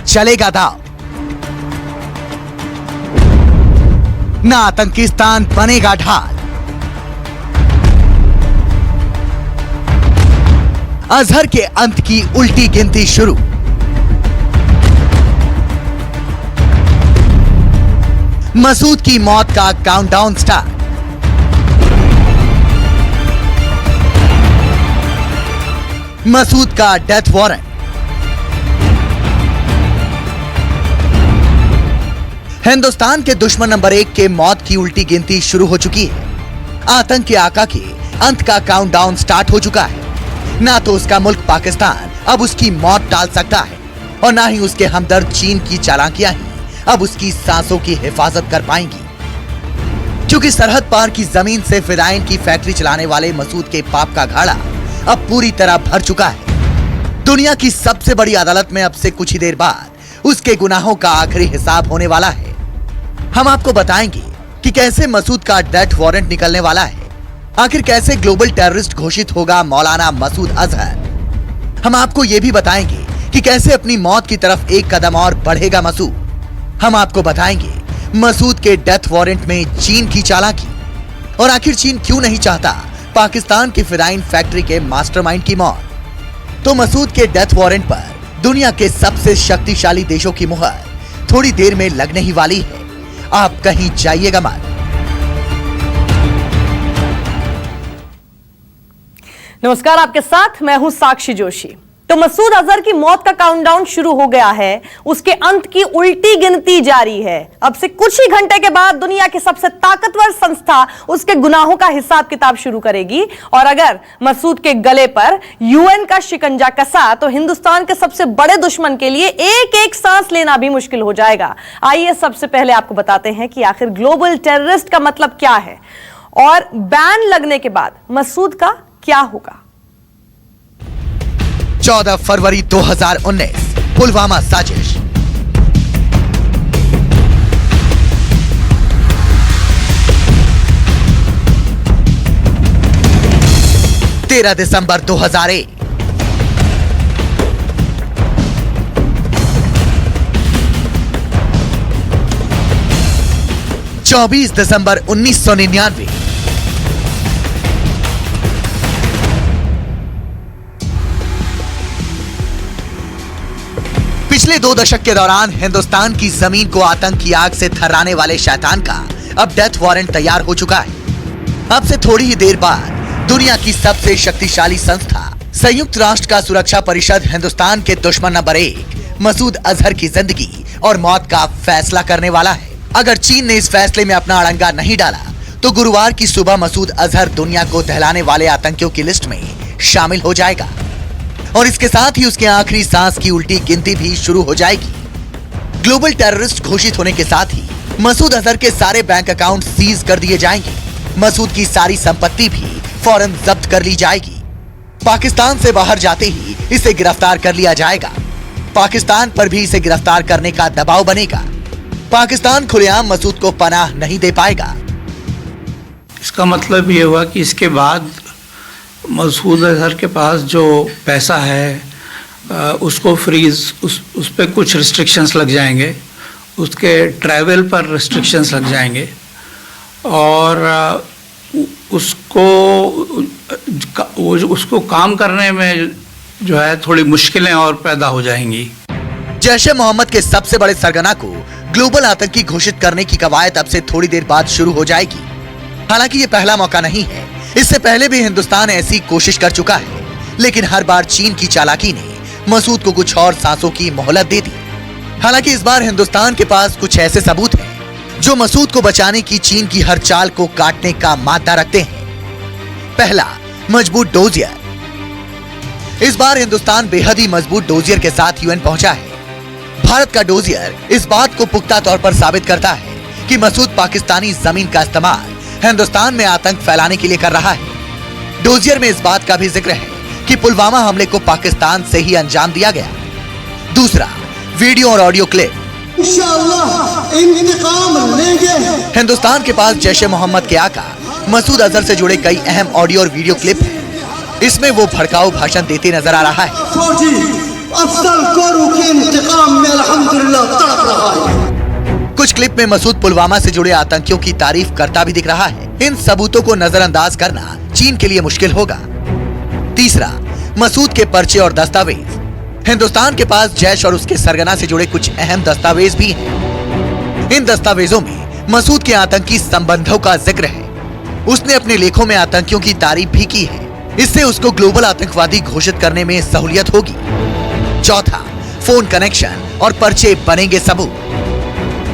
चलेगा दांव। ना आतंकिस्तान बनेगा ढाल। अजहर के अंत की उल्टी गिनती शुरू। मसूद की मौत का काउंटडाउन स्टार्ट। मसूद का डेथ वारंट। हिंदुस्तान के दुश्मन नंबर 1 के मौत की उल्टी गिनती शुरू हो चुकी है। आतंक के आका के अंत का काउंटडाउन स्टार्ट हो चुका है। ना तो उसका मुल्क पाकिस्तान अब उसकी मौत टाल सकता है और ना ही उसके हमदर्द चीन की चालाकियां ही अब उसकी सांसों की हिफाजत कर पाएंगी, क्योंकि सरहद पार की जमीन से फिदाइन की फैक्ट्री चलाने वाले मसूद के पाप का घाड़ा अब पूरी तरह भर चुका है। दुनिया की सबसे बड़ी अदालत में अब से कुछ ही देर बाद उसके गुनाहों का आखिरी हिसाब होने वाला है। हम आपको बताएंगे कि कैसे मसूद का डेथ वारंट निकलने वाला है, आखिर कैसे ग्लोबल टेररिस्ट घोषित होगा मौलाना मसूद अजहर। हम आपको यह भी बताएंगे कि कैसे अपनी मौत की तरफ एक कदम और बढ़ेगा मसूद। हम आपको बताएंगे मसूद के डेथ वारंट में चीन की चालाकी और आखिर चीन क्यों नहीं चाहता पाकिस्तान की फिदाइन फैक्ट्री के मास्टरमाइंड की मौत। तो मसूद के डेथ वारंट पर दुनिया के सबसे शक्तिशाली देशों की मुहर थोड़ी देर में लगने ही वाली है। आप कहीं जाइएगा मत। नमस्कार, आपके साथ मैं हूं साक्षी जोशी। तो मसूद अजहर की मौत का काउंटडाउन शुरू हो गया है, उसके अंत की उल्टी गिनती जारी है। अब से कुछ ही घंटे के बाद दुनिया की सबसे ताकतवर संस्था उसके गुनाहों का हिसाब किताब शुरू करेगी और अगर मसूद के गले पर यूएन का शिकंजा कसा तो हिंदुस्तान के सबसे बड़े दुश्मन के लिए एक एक सांस लेना भी मुश्किल हो जाएगा। आइए सबसे पहले आपको बताते हैं कि आखिर ग्लोबल टेररिस्ट का मतलब क्या है और बैन लगने के बाद मसूद का क्या होगा। 14 फरवरी 2019 पुलवामा साजिश। तेरह दिसंबर 2001 24 दिसंबर 1999 पिछले 2 दशक के दौरान हिंदुस्तान की जमीन को आतंक की आग से थर्राने वाले शैतान का अब डेथ वारंट तैयार हो चुका है। अब से थोड़ी ही देर बाद दुनिया की सबसे शक्तिशाली संस्था संयुक्त राष्ट्र का सुरक्षा परिषद हिंदुस्तान के दुश्मन नंबर 1 मसूद अजहर की जिंदगी और मौत का फैसला करने वाला है। अगर चीन ने इस फैसले में अपना अड़ंगा नहीं डाला तो गुरुवार की सुबह मसूद अजहर दुनिया को दहलाने वाले आतंकियों की लिस्ट में शामिल हो जाएगा और इसके साथ ही उसके आखिरी सांस की उल्टी गिनती भी शुरू हो जाएगी। ग्लोबल टेररिस्ट घोषित होने के साथ ही मसूद अजहर के सारे बैंक अकाउंट सीज कर दिए जाएंगे। मसूद की सारी संपत्ति भी फौरन जब्त कर ली जाएगी। पाकिस्तान से बाहर जाते ही इसे गिरफ्तार कर लिया जाएगा। पाकिस्तान पर भी इसे गिरफ्तार करने का दबाव बनेगा। पाकिस्तान खुलेआम मसूद को पनाह नहीं दे पाएगा। इसका मतलब ये हुआ कि इसके बाद मसूद अजहर के पास जो पैसा है उसको फ्रीज उस पर कुछ रिस्ट्रिक्शंस लग जाएंगे, उसके ट्रैवल पर रिस्ट्रिक्शंस लग जाएंगे और उसको काम करने में जो है थोड़ी मुश्किलें और पैदा हो जाएंगी। जैश ए मोहम्मद के सबसे बड़े सरगना को ग्लोबल आतंकी घोषित करने की कवायद अब से थोड़ी देर बाद शुरू हो जाएगी। हालांकि ये पहला मौका नहीं है, इससे पहले भी हिंदुस्तान ऐसी कोशिश कर चुका है, लेकिन हर बार चीन की चालाकी ने मसूद को कुछ और सांसों की मोहलत दे दी। हालांकि इस बार हिंदुस्तान के पास कुछ ऐसे सबूत हैं जो मसूद को बचाने की चीन की हर चाल को काटने का मादा रखते हैं। पहला, मजबूत डोजियर। इस बार हिंदुस्तान बेहद ही मजबूत डोजियर के साथ यूएन पहुंचा है। भारत का डोजियर इस बात को पुख्ता तौर पर साबित करता है कि मसूद पाकिस्तानी जमीन का इस्तेमाल हिंदुस्तान में आतंक फैलाने के लिए कर रहा है। डोजियर में इस बात का भी जिक्र है कि पुलवामा हमले को पाकिस्तान से ही अंजाम दिया गया। दूसरा, वीडियो और ऑडियो क्लिप। इंशाअल्लाह इंतकाम लेंगे। हिंदुस्तान के पास जैश ए मोहम्मद के आका मसूद अजहर से जुड़े कई अहम ऑडियो और वीडियो क्लिप हैं। इसमें वो भड़काऊ भाषण देते नजर आ रहा है। फौजी अफजल कोरू के इंतकाम में रिपोर्ट में मसूद पुलवामा से जुड़े आतंकियों की तारीफ करता भी दिख रहा है। इन सबूतों को नजरअंदाज करना चीन के लिए मुश्किल होगा। तीसरा, मसूद के पर्चे और दस्तावेज। हिंदुस्तान के पास जैश और उसके सरगना से जुड़े कुछ अहम दस्तावेज भी हैं। इन दस्तावेजों में मसूद के आतंकी संबंधों का जिक्र है। उसने अपने लेखों में आतंकियों की तारीफ भी की है। इससे उसको ग्लोबल आतंकवादी घोषित करने में सहूलियत होगी। चौथा, फोन कनेक्शन और पर्चे बनेंगे सबूत।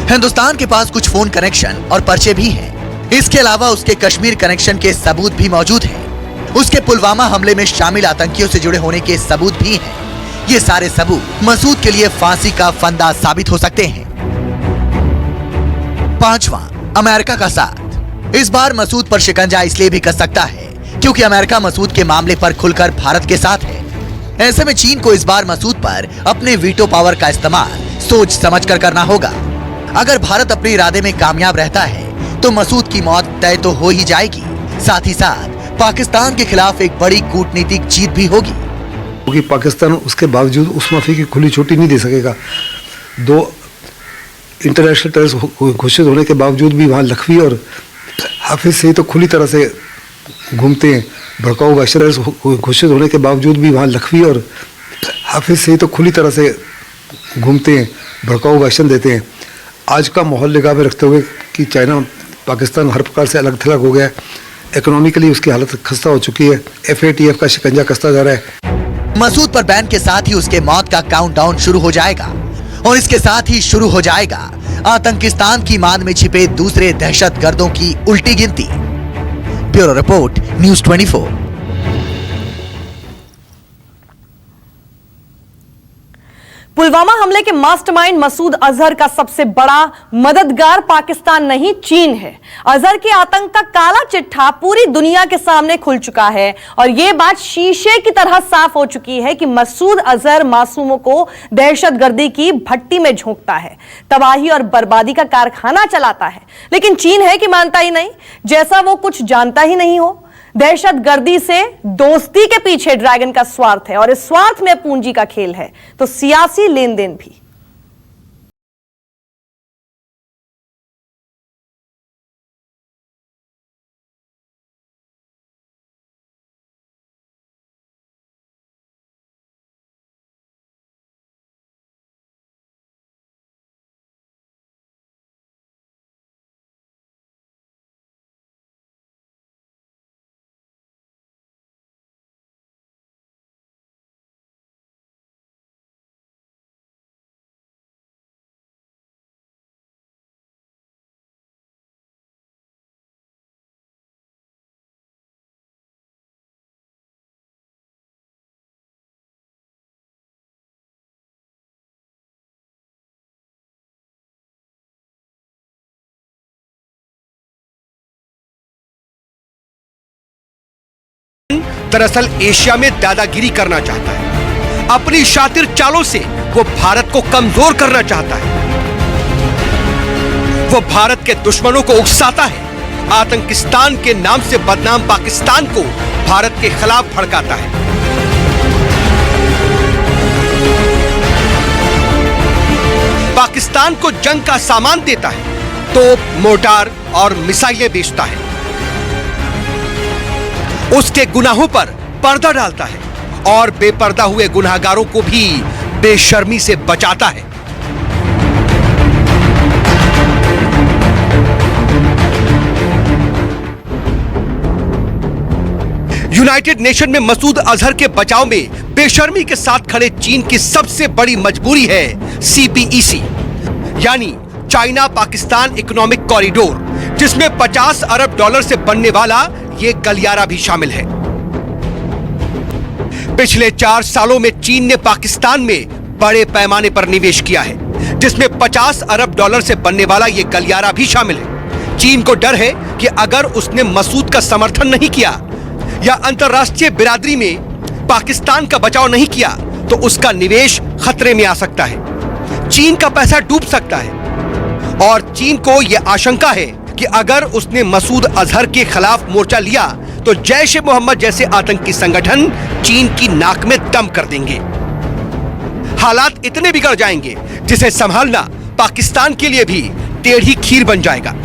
हिंदुस्तान के पास कुछ फोन कनेक्शन और पर्चे भी हैं। इसके अलावा उसके कश्मीर कनेक्शन के सबूत भी मौजूद हैं। उसके पुलवामा हमले में शामिल आतंकियों से जुड़े होने के सबूत भी हैं। ये सारे सबूत मसूद के लिए फांसी का फंदा साबित हो सकते हैं। पांचवा, अमेरिका का साथ। इस बार मसूद पर शिकंजा इसलिए भी कस सकता है क्योंकि अमेरिका मसूद के मामले पर खुलकर भारत के साथ है। ऐसे में चीन को इस बार मसूद पर अपने वीटो पावर का इस्तेमाल सोच समझकर करना होगा। अगर भारत अपने इरादे में कामयाब रहता है तो मसूद की मौत तय तो हो ही जाएगी, साथ ही साथ पाकिस्तान के खिलाफ एक बड़ी कूटनीतिक जीत भी होगी। क्योंकि पाकिस्तान उसके बावजूद उस माफी की खुली छुट्टी नहीं दे सकेगा। 2 इंटरनेशनल टेररिस्ट घोषित होने के बावजूद भी वहाँ लखवी और हाफिज सईद तो खुली तरह से घूमते हैं। भड़काऊ भाषण घोषित होने के बावजूद भी वहाँ लखवी और हाफिज सईद तो खुली तरह से घूमते हैं, भड़काऊ भाषण देते हैं। आज का माहौल निगाह में रखते हुए कि चाइना पाकिस्तान हर प्रकार से अलग थलग हो गया है, इकोनॉमिकली उसकी हालत खस्ता हो चुकी है, FATF का शिकंजा कसता जा रहा है। मसूद पर बैन के साथ ही उसके मौत का काउंटडाउन शुरू हो जाएगा और इसके साथ ही शुरू हो जाएगा आतंकिस्तान की मान में छिपे दूसरे दहशतगर्दों की उल्टी गिनती। Bureau report, news 24। पुलवामा हमले के मास्टरमाइंड मसूद अजहर का सबसे बड़ा मददगार पाकिस्तान नहीं, चीन है। अजहर के आतंक का काला चिट्ठा पूरी दुनिया के सामने खुल चुका है और यह बात शीशे की तरह साफ हो चुकी है कि मसूद अजहर मासूमों को दहशतगर्दी की भट्टी में झोंकता है, तबाही और बर्बादी का कारखाना चलाता है। लेकिन चीन है कि मानता ही नहीं, जैसा वो कुछ जानता ही नहीं हो। दहशतगर्दी से दोस्ती के पीछे ड्रैगन का स्वार्थ है और इस स्वार्थ में पूंजी का खेल है, तो सियासी लेन देन भी। दरअसल एशिया में दादागिरी करना चाहता है। अपनी शातिर चालों से वो भारत को कमजोर करना चाहता है। वो भारत के दुश्मनों को उकसाता है। आतंकिस्तान के नाम से बदनाम पाकिस्तान को भारत के खिलाफ भड़काता है। पाकिस्तान को जंग का सामान देता है, तोप, मोटार और मिसाइलें बेचता है। उसके गुनाहों पर पर्दा डालता है और बेपर्दा हुए गुनाहगारों को भी बेशर्मी से बचाता है। यूनाइटेड नेशन में मसूद अजहर के बचाव में बेशर्मी के साथ खड़े चीन की सबसे बड़ी मजबूरी है CPEC, यानी चाइना पाकिस्तान इकोनॉमिक कॉरिडोर, जिसमें $50 अरब से बनने वाला ये गलियारा भी शामिल है। पिछले 4 सालों में चीन ने पाकिस्तान में बड़े पैमाने पर निवेश किया है, जिसमें $50 अरब से बनने वाला ये गलियारा भी शामिल है। चीन को डर है कि अगर उसने मसूद का समर्थन नहीं किया या अंतर्राष्ट्रीय बिरादरी में पाकिस्तान का बचाव नहीं किया तो उसका निवेश खतरे में आ सकता है। चीन का पैसा डूब सकता है और चीन को यह आशंका है कि अगर उसने मसूद अजहर के खिलाफ मोर्चा लिया तो जैश ए मोहम्मद जैसे आतंकी संगठन चीन की नाक में दम कर देंगे। हालात इतने बिगड़ जाएंगे जिसे संभालना पाकिस्तान के लिए भी टेढ़ी खीर बन जाएगा।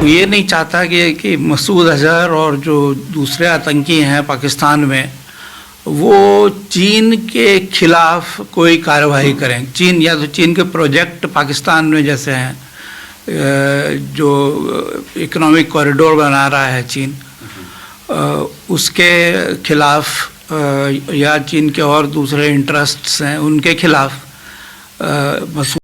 ये नहीं चाहता कि मसूद अजहर और जो दूसरे आतंकी हैं पाकिस्तान में वो चीन के खिलाफ कोई कार्रवाई करें। चीन या तो चीन के प्रोजेक्ट पाकिस्तान में जैसे हैं जो इकोनॉमिक कॉरिडोर बना रहा है चीन, उसके खिलाफ या चीन के और दूसरे इंटरेस्ट्स हैं उनके खिलाफ मसूद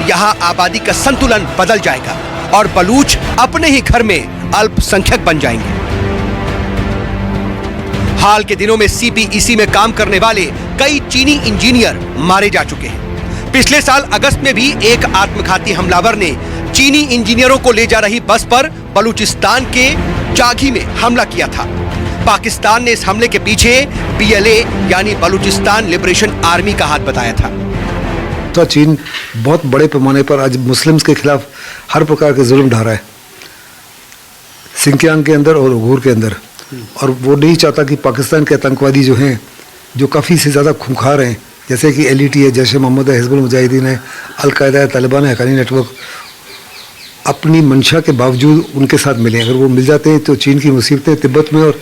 यहां आबादी का संतुलन बदल जाएगा और बलूच अपने ही घर में अल्पसंख्यक बन जाएंगे। हाल के दिनों में सीपीईसी में काम करने वाले कई चीनी इंजीनियर मारे जा चुके हैं। पिछले साल अगस्त में भी एक आत्मघाती हमलावर ने चीनी इंजीनियरों को ले जा रही बस पर बलूचिस्तान के जागी में हमला किया था। पाकिस्तान ने इस हमले के पीछे BLA यानी बलूचिस्तान लिबरेशन आर्मी का हाथ बताया था। तो चीन बहुत बड़े पैमाने पर आज मुस्लिम्स के खिलाफ हर प्रकार के जुल्म ढा रहा है, सिंकियांग के अंदर और उइघुर के अंदर, और वो नहीं चाहता कि पाकिस्तान के आतंकवादी जो हैं, जो काफ़ी से ज़्यादा खूंखार हैं, जैसे कि LET है, जैश ए मोहम्मद है, हिजबुल मुजाहिदीन है, अलकायदा है, तालिबान है, हक्कानी नेटवर्क, अपनी मंशा के बावजूद उनके साथ मिले। अगर वो मिल जाते हैं तो चीन की मुसीबतें तिब्बत में और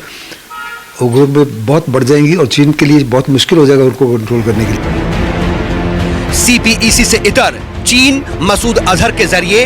उइघुर में बहुत बढ़ जाएंगी और चीन के लिए बहुत मुश्किल हो जाएगा उनको कंट्रोल करने के लिए। सीपीईसी से इतर चीन मसूद अजहर के जरिए